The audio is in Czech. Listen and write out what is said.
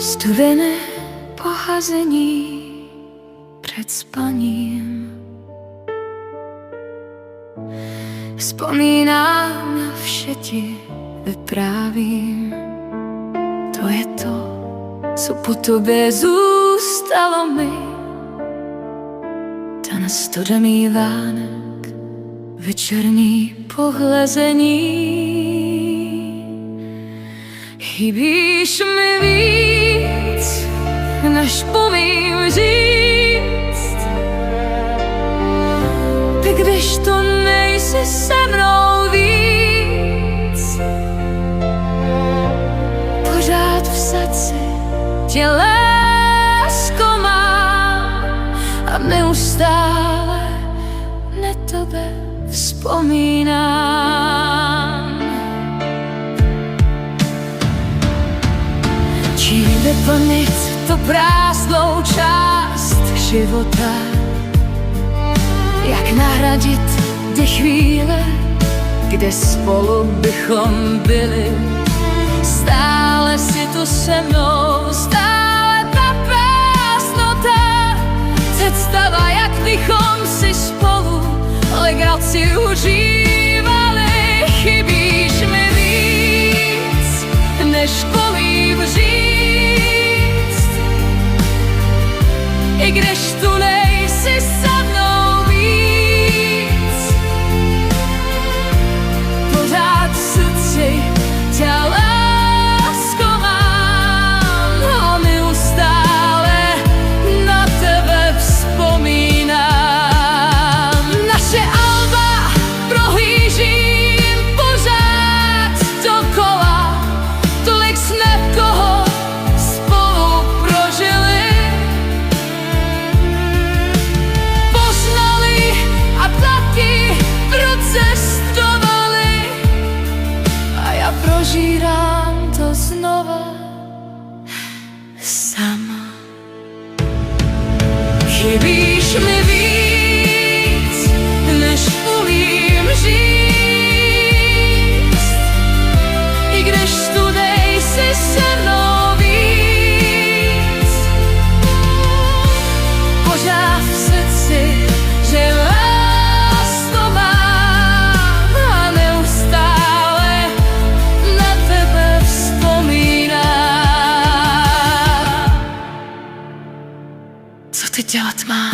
Studené pohazení před spaním. Vzpomínám, na vše ti vyprávím. To je to, co po tobě zůstalo mi. Ten studemý vánek, večerní pohlazení. Chybíš mi víc, než umím říct. Ty, když to nejsi se mnou víc, pořád v srdci tě lásko mám a neustále na tebe vzpomínám. Čím vyplnit to prázdnou část života, jak nahradit ty chvíle, kde spolu bychom byli. Stále si tu se mnou, stále ta prázdnota, představa, jak bychom si spolu legraci užívali. Chybíš mi víc, než umím říct, i když tu nejsi se mnou víc, pořád v srdci tě lásko mám a neustále na tebe vzpomínám. Naše alba prohlížím pořád dokola, tolik jsme toho spolu prožili, poznali a taky procestovali, a já prožírám to znova sama. Chybíš mi víc, než umím říct, i když tu nejsi se mnou víc, pořád v srdci, že vás to mám a neustále na tebe vzpomínám. Co ty dělat mám?